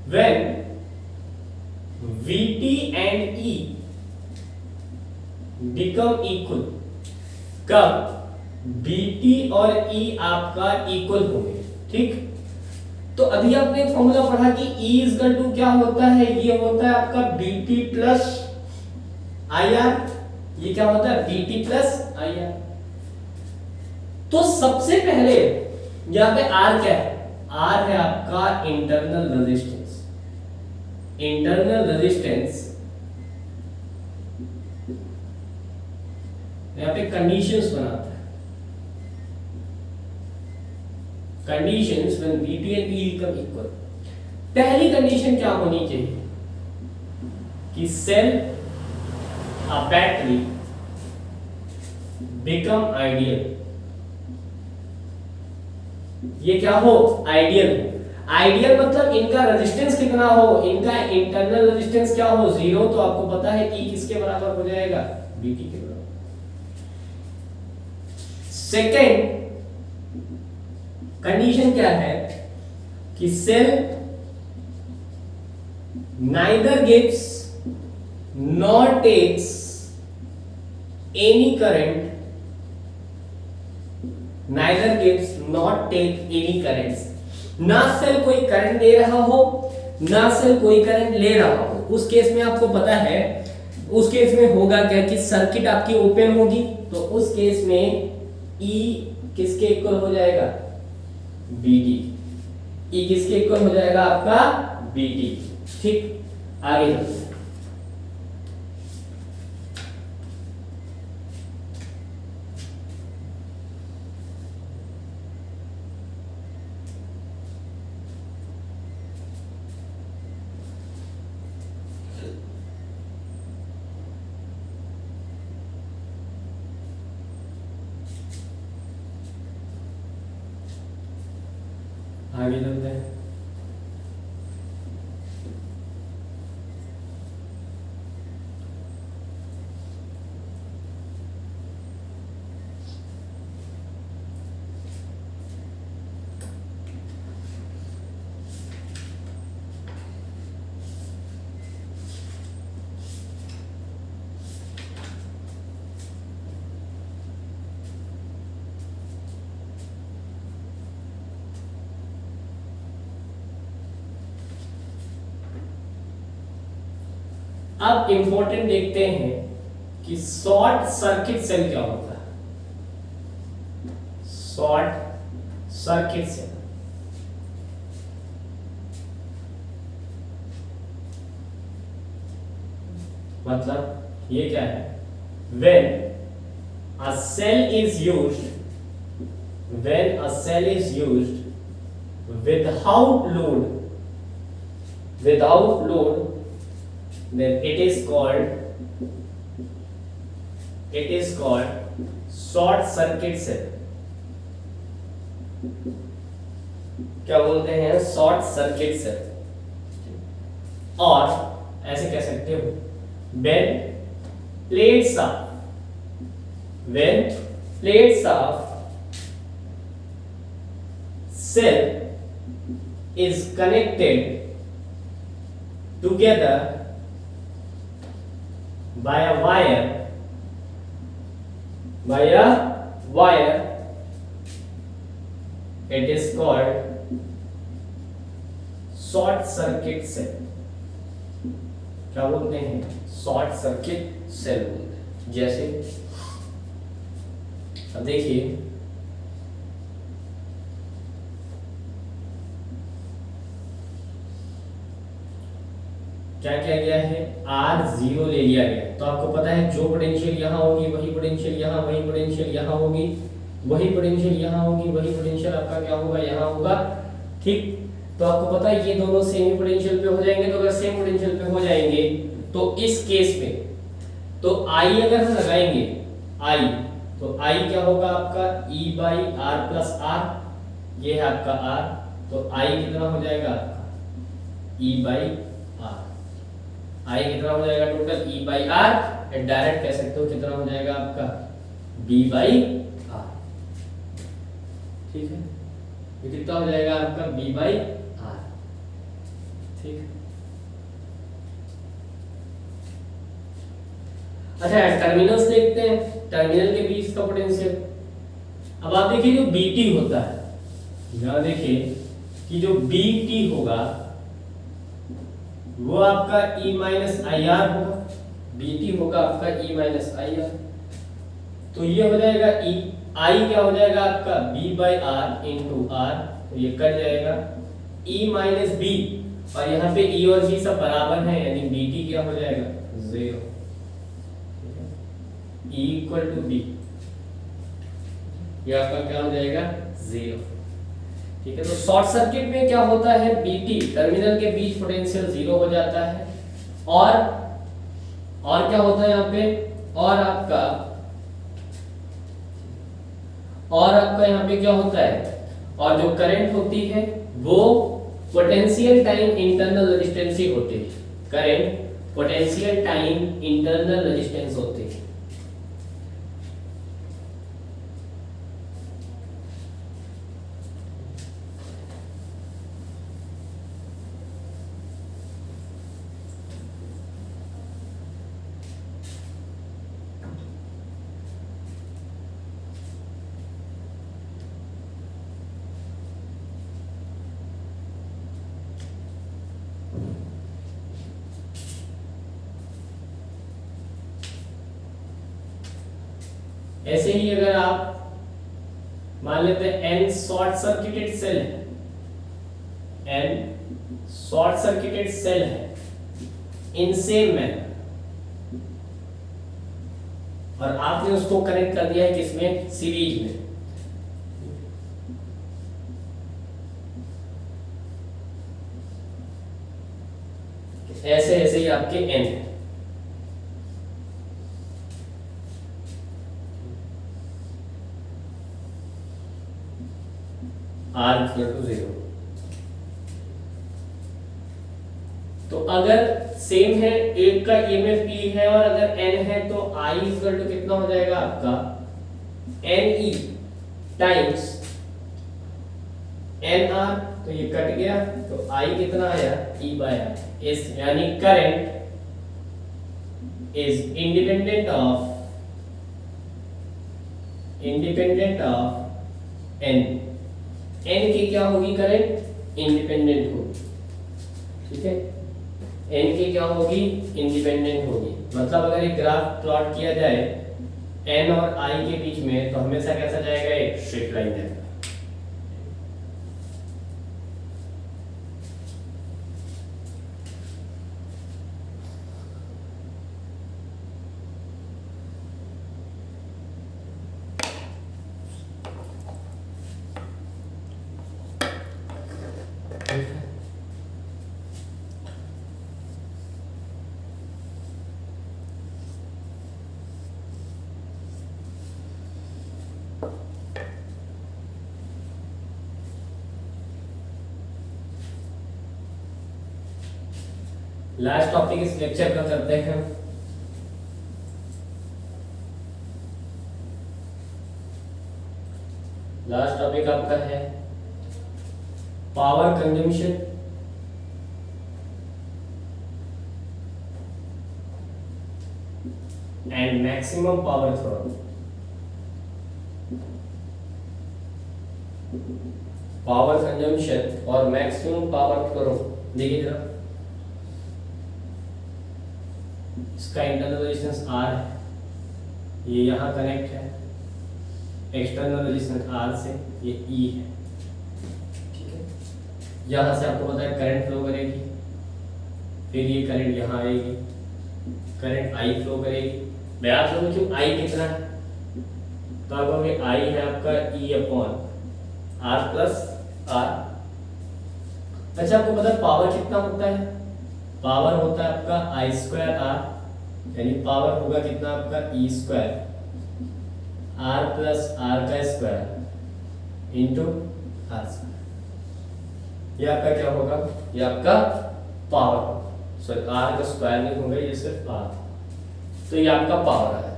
When VT and E become equal, कब BT और E आपका इक्वल होंगे। ठीक, तो अभी आपने फॉर्मूला पढ़ा कि E इज इक्वल टू क्या होता है, ये होता है आपका BT प्लस IR। ये क्या होता है, BT प्लस IR। तो सबसे पहले यहां पे R क्या है, R है आपका इंटरनल रेजिस्टेंस। इंटरनल रेजिस्टेंस यहां पे कंडीशंस बनाता है, conditions when VT and E become equal. पहली कंडीशन क्या होनी चाहिए कि cell a battery become ideal. ये क्या हो, आइडियल हो। आइडियल मतलब इनका रेजिस्टेंस कितना हो, इनका इंटरनल रेजिस्टेंस क्या हो, 0। तो आपको पता है E किसके बराबर हो जाएगा, BT के बराबर। सेकेंड कंडीशन क्या है कि cell neither gives nor takes any current, neither gives not take any currents. ना सेल कोई करंट दे रहा हो, ना सेल कोई करंट ले रहा हो। उस केस में आपको पता है, उस केस में होगा क्या कि सर्किट आपकी ओपन होगी, तो उस केस में E किसके इक्वल हो जाएगा, BT। E किसके इक्वल हो जाएगा आपका, BT। ठीक, आगे चलते हैं। आगे चलते हैं। अब इंपॉर्टेंट देखते हैं कि शॉर्ट सर्किट सेल क्या होता है। शॉर्ट सर्किट सेल मतलब ये क्या है, when a cell is used, when a cell is used without load, without load, then it is called short circuit cell। क्या बोलते हैं, शॉर्ट सर्किट सेल। और ऐसे कह सकते हो, when plates of cell is connected together by a wire, it is called short circuit cell। क्या बोलते हैं, शॉर्ट सर्किट सेल बोलते हैं। जैसे अब देखिए, क्या किया गया है, R0 ले लिया गया। तो आपको पता है जो पोटेंशियल यहां होगी वही पोटेंशियल यहां, वही पोटेंशियल यहां होगी, वही पोटेंशियल यहां होगी, वही पोटेंशियल आपका क्या होगा, यहां होगा। ठीक, तो आपको पता है ये दोनों सेम ही पोटेंशियल पे हो जाएंगे। तो अगर सेम पोटेंशियल पे हो जाएंगे तो इस केस में तो I अगर हम लगाएंगे I, तो I क्या होगा आपका E by R plus R, ये है आपका R। तो I कितना हो जाएगा आपका E बाई R। I कितना हो जाएगा total E by R। Direct कह सकते हो कितना हो जाएगा आपका B बाई R। ठीक है, ये कितना हो जाएगा आपका B बाई R। ठीक है। अच्छा टर्मिनल्स देखते हैं, टर्मिनल के बीच का पोटेंशियल। अब आप देखिए जो बीटी होता है, यहां देखिए कि जो बीटी होगा वो आपका E माइनस आई आर होगा, बीटी होगा आपका E माइनस आई आर। तो ये हो जाएगा E, I क्या हो जाएगा आपका B by R into R, तो ये कट जाएगा E माइनस बी, और यहाँ पे E और B सब बराबर हैं, यानी BT क्या हो जाएगा 0, E इक्वल टू बी, ये आपका क्या हो जाएगा 0। ठीक है, तो शॉर्ट सर्किट में क्या होता है, बीटी टर्मिनल के बीच पोटेंशियल 0 हो जाता है, और क्या होता है यहाँ पे, और आपका यहाँ पे क्या होता है, और जो करंट होती है वो पोटेंशियल टाइम इंटरनल रेजिस्टेंस ही होती है, current potential time internal resistance होती है। ऐसे ही अगर आप मान लेते हैं n शॉर्ट सर्किटेड सेल है, n शॉर्ट सर्किटेड सेल है इन सेम मैनर, और आपने उसको कनेक्ट कर दिया है किसमें, सीरीज में। ऐसे ऐसे ही आपके n है। R equal to 0। तो अगर सेम है, एक का ईएमएफ E है और अगर n है तो I इक्वल टू कितना हो जाएगा आपका NE टाइम्स NR, तो ये कट गया तो I कितना आया E बाय R, इस यानी current is independent of N, n की क्या होगी करंट, इंडिपेंडेंट होगी। ठीक है, n की क्या होगी, इंडिपेंडेंट होगी। मतलब अगर एक ग्राफ प्लॉट किया जाए n और I के बीच में, तो हमेशा कैसा जाएगा, एक स्ट्रेट लाइन जाएगा। लास्ट टॉपिक इस लेक्चर का करते हैं। लास्ट टॉपिक आपका है power consumption and maximum power theorem. Power consumption और मैक्सिमम पावर थ्योरम देखिए जरा, इसका इंटरनल रेजिस्टेंस R है, ये यहाँ कनेक्ट है एक्सटर्नल रेजिस्टेंस R से, ये E है। ठीक है, यहाँ से आपको पता है करंट फ्लो करेगी, फिर ये करंट यहाँ आएगी, करंट I फ्लो करेगी। मैं आपसे पूछूं I कितना है, तो आप कहोगे I है आपका E upon R plus R। अच्छा आपको पता है पावर कितना होता है, पावर होता है आपका I स्क्वायर R, यानी पावर होगा कितना आपका E square R plus R का स्क्वायर इंटू R स्क्वायर। ये आपका क्या होगा, ये आपका पावर होगा, सॉरी R का स्क्वायर नहीं होगा, ये सिर्फ R, तो ये आपका पावर है।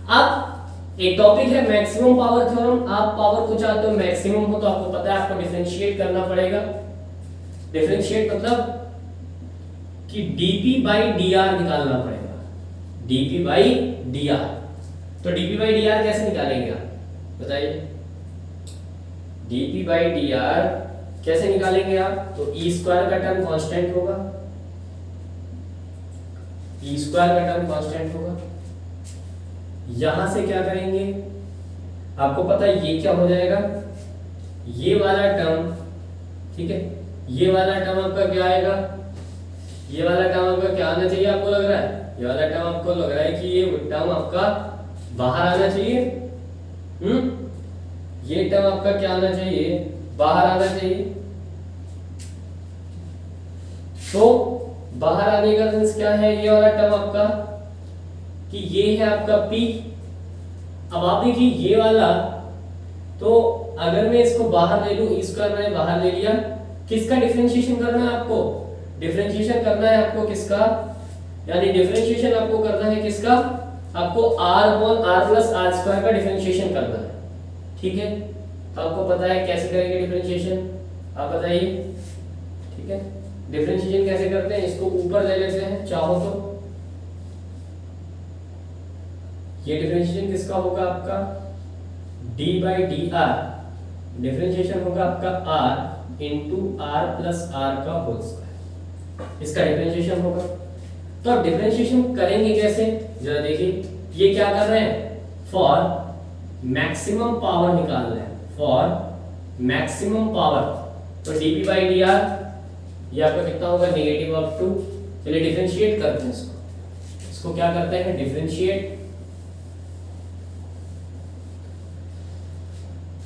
अब एक टॉपिक है मैक्सिमम पावर थ्योरम। आप पावर को चाहते हो मैक्सिमम हो, तो आपको पता है आपको डिफरेंशिएट करना पड़ेगा। डिफरेंशिएट मतलब कि dp बाई dr निकालना पड़ेगा, dp बाई dr। तो dp बाई dr कैसे निकालेंगे आप बताइए, dp बाई dr कैसे निकालेंगे आप? तो e स्क्वायर का टर्म कांस्टेंट होगा, e स्क्वायर का टर्म कांस्टेंट होगा। यहां से क्या करेंगे, आपको पता है ये क्या हो जाएगा, ये वाला टर्म, ठीक है, ये वाला टर्म आपका क्या आएगा, ये वाला टर्म आपका क्या आना चाहिए आपको लग रहा है, ये वाला टर्म आपको लग रहा है कि ये टर्म आपका बाहर आना चाहिए, ये टर्म आपका क्या आना चाहिए, बाहर आना चाहिए। तो बाहर आने का सेंस क्या है, ये वाला टर्म आपका कि ये है आपका p। अब आप देखिए ये वाला, तो अगर मैं इसको बाहर ले लूं, e स्क्वायर मैंने बाहर ले लिया, किसका डिफरेंशिएशन करना है आपको, डिफरेंशिएशन करना है आपको किसका, यानी डिफरेंशिएशन आपको करना है किसका, आपको r upon r plus r square का डिफरेंशिएशन करना है, ठीक है। तो आपको पता है कैसे करेंगे डिफरेंशिएशन, आप बताइए, ठीक है। डिफरेंशिएशन कैसे करते हैं, इसको ऊपर ले लेते हैं चाहो तो, ये डिफरेंशिएशन किसका होगा आपका, d by D R, differentiation होगा आपका r into r plus r का होल स्क्वायर, इसका डिफरेंशिएशन होगा। तो अब डिफरेंशिएशन करेंगे कैसे, जरा देखिए, ये क्या कर रहे हैं, फॉर मैक्सिमम पावर निकाल रहे हैं, फॉर मैक्सिमम पावर। तो dp बाई डी आर ये आपका कितना होगा, नेगेटिव ऑफ 2। चलिए डिफरेंशिएट करते हैं इसको क्या करते हैं, डिफरेंशिएट।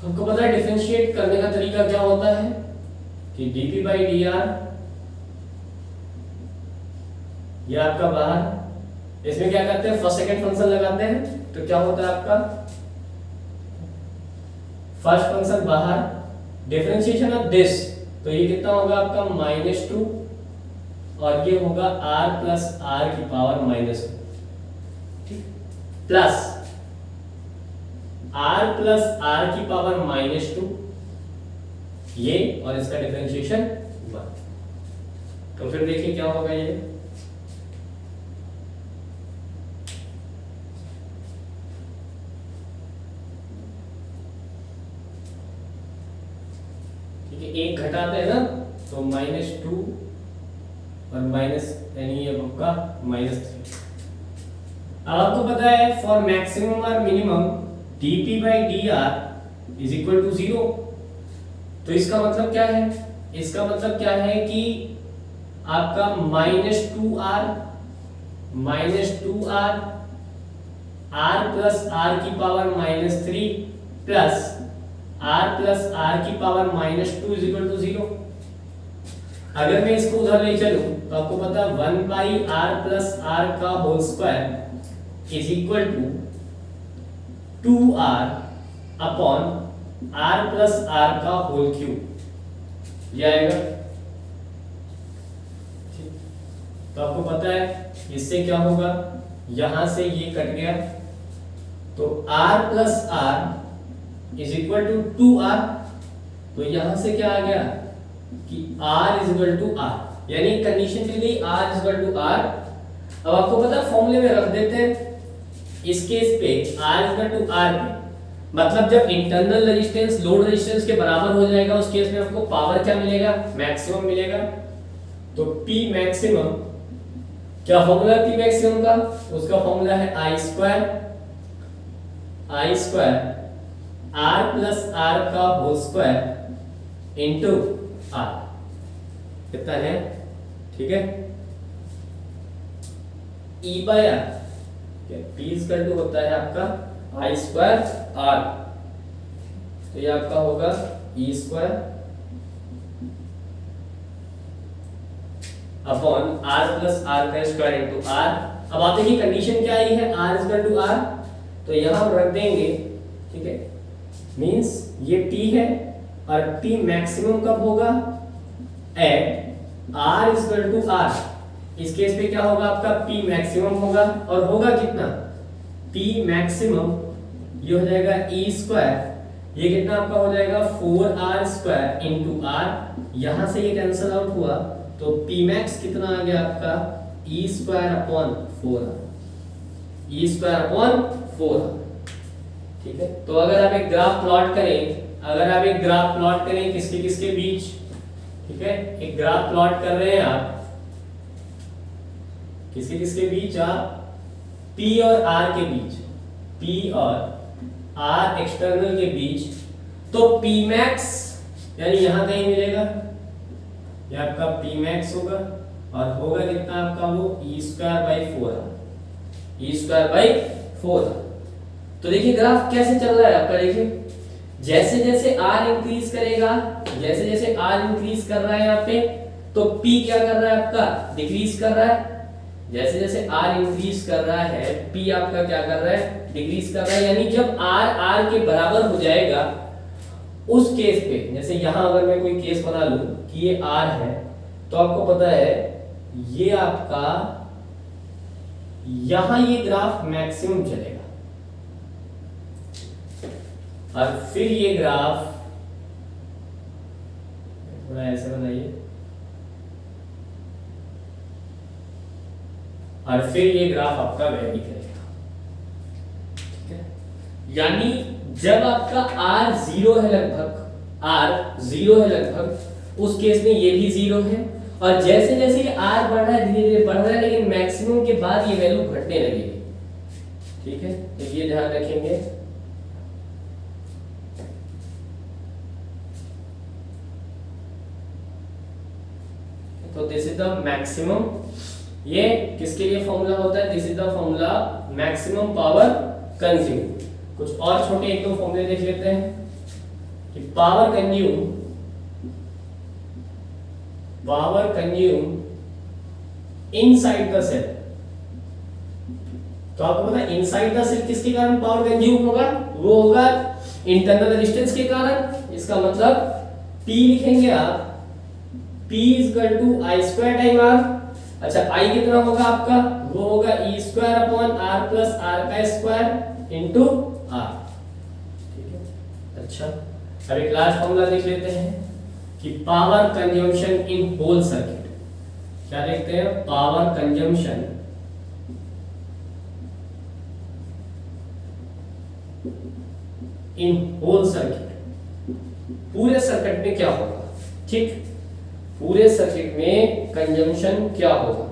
हमको पता है डिफरेंशिएट करने का तरीका क्या होता है कि dp बाई डी आर, ये आपका बाहर, इसमें क्या करते हैं, फर्स्ट सेकंड फंक्शन लगाते हैं, तो क्या होता है आपका फर्स्ट फंक्शन बाहर, डिफरेंशिएशन ऑफ दिस, तो ये कितना होगा आपका -2, और ये होगा r प्लस r की पावर -2, ठीक, प्लस r प्लस r की पावर -2, ये और इसका डिफरेंशिएशन 1। तो फिर देखिए क्या होगा, ये ठीक है, एक घटाते हैं ना, तो -2 और माइनस, यानी ये आपका -3। अब आपको पता है फॉर मैक्सिमम और minimum dp by dr is equal to 0। तो इसका मतलब क्या है, इसका मतलब क्या है कि आपका -2r r प्लस r की power -3 plus r plus r की पावर -2 इज इक्वल टू 0। अगर मैं इसको उधर ले चलूं तो आपको पता है 1 बाई r प्लस r का whole square is equal to 2r upon r plus r का होल क्यूब, ये आएगा। तो आपको पता है इससे क्या होगा, यहां से ये कट गया, तो r plus r is equal to 2r। तो यहां से क्या आ गया कि r is equal to r, यानी कंडीशन चली गई r is equal to r। अब आपको पता है फॉर्मूले में रख देते हैं इस केस पे r is equal to r पे, मतलब जब इंटरनल रेजिस्टेंस लोड रेजिस्टेंस के बराबर हो जाएगा उस केस में आपको पावर क्या मिलेगा, मैक्सिमम मिलेगा। तो P मैक्सिमम, क्या फॉर्मूला है P मैक्सिमम का, उसका फॉर्मूला है I square r plus r का होल स्क्वायर इनटू r, कितना है, ठीक है, E by r, P equal to होता है आपका I स्क्वायर r, तो ये आपका होगा E square upon r plus r का स्क्वायर इनटू r। अब आप देखिए कंडीशन क्या आई है, r इक्वल टू r, तो यहां हम रख देंगे, ठीक है, मींस ये P है और P मैक्सिमम कब होगा, at r equal to r। इस केस पे क्या होगा आपका P मैक्सिमम होगा, और होगा कितना, P मैक्सिमम ये हो जाएगा E स्क्वायर, ये कितना आपका हो जाएगा 4r स्क्वायर इनटू r, यहां से ये कैंसिल आउट हुआ, तो पी मैक्स कितना आ गया आपका ई square upon 4r, e square upon 4r। ठीक है, तो अगर आप एक ग्राफ प्लॉट करें, अगर आप एक ग्राफ प्लॉट करें किसके किसके बीच, ठीक है, एक ग्राफ प्लॉट कर रहे हैं आप किसके किसके बीच, आप P और R के बीच, P और R एक्सटर्नल के बीच, तो P मैक्स यानी यहां कहीं मिलेगा, ये आपका P मैक्स होगा और होगा कितना आपका वो e square by 4r, e square by 4r। तो देखिए ग्राफ कैसे चल रहा है आपका, देखिए जैसे जैसे R इंक्रीज करेगा, जैसे जैसे R इंक्रीज कर रहा है यहाँ पे, तो P क्या कर रहा है आपका, डिक्रीज कर रहा है। जैसे जैसे R इंक्रीज कर रहा है, P आपका क्या कर रहा है, डिक्रीज कर रहा है। यानी जब R के बराबर हो जाएगा उस केस पे, जैसे यहां अगर मैं कोई केस बना लूं कि ये R है, तो आपको पता है ये आपका यहां ये ग्राफ मैक्सिमम चलेगा और फिर ये ग्राफ थोड़ा ऐसे बनाइए, और फिर ये ग्राफ आपका वेरी करेगा। ठीक है, यानी जब आपका R 0 है लगभग, R 0 है लगभग, उस केस में ये भी 0 है, और जैसे जैसे ये R बढ़ रहा है, धीरे धीरे बढ़ रहा है, लेकिन मैक्सिमम के बाद ये वैल्यू घटने लगेगी। ठीक है, तो ये ध्यान रखेंगे। तो दिस इज द मैक्सिमम, ये किसके लिए फॉर्मूला होता है, this is the formula maximum power consume. कुछ और छोटे एक दो फॉर्मूले देख लेते हैं कि power consume inside the cell. तो आपको पता है इनसाइड द सेल किसके कारण पावर कंज्यूम होगा, वो होगा इंटरनल रेजिस्टेंस के कारण। इसका मतलब P लिखेंगे आप, P equal to I square time R। अच्छा I कितना होगा आपका, वो होगा e square upon R plus R का स्क्वायर इंटू R। ठीक है, अच्छा अब एक लास्ट फॉर्मूला देख लेते हैं कि power consumption in whole circuit. क्या देखते हैं, power consumption in whole circuit, पूरे सर्किट में क्या होगा। ठीक, पूरे सर्किट में कंजम्पशन क्या होगा,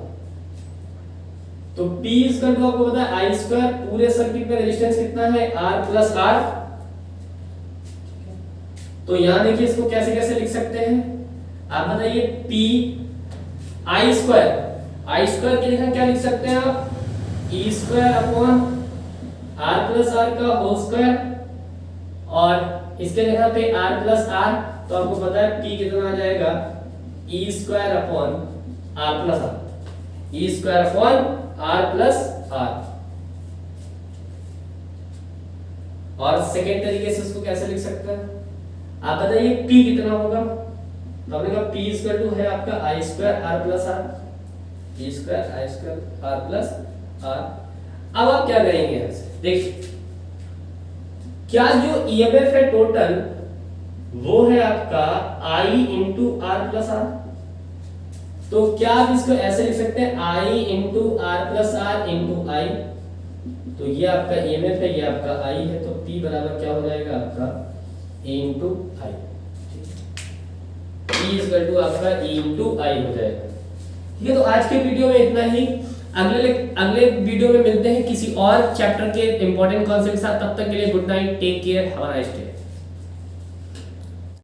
तो P इक्वल टू आपको पता है आई स्क्वायर, पूरे सर्किट में रेजिस्टेंस कितना है R प्लस R। तो यहां देखिए इसको कैसे कैसे लिख सकते हैं, आप बताइए P आई स्क्वायर की जगह क्या लिख सकते हैं आप, e square upon R plus R का होल स्क्वायर, और इसके जगह पे R प्लस R, तो आपको पता है P कितना आ जाएगा, e square upon R plus R, e square upon R plus R। और सेकेंड तरीके से इसको कैसे लिख सकते हैं, आप बताइए P कितना होगा, तो हमने कहा P इक्वल टू है आपका आई square R plus R, e square आई स्क्वायर R प्लस R। अब आप क्या करेंगे यहां से, देखिए क्या जो EMF है टोटल वो है आपका I into R plus R। तो क्या आप इसको ऐसे लिख सकते हैं I into R plus R into I। तो ये आपका EMF है, ये आपका I है, तो P बराबर क्या हो जाएगा आपका E into I। P equal to आपका E इंटू I हो जाएगा। ठीक है, तो आज के वीडियो में इतना ही। अगले वीडियो में मिलते हैं किसी और चैप्टर के इंपॉर्टेंट कॉन्सेप्ट के साथ। तब तक के लिए good night, take care, have a nice day.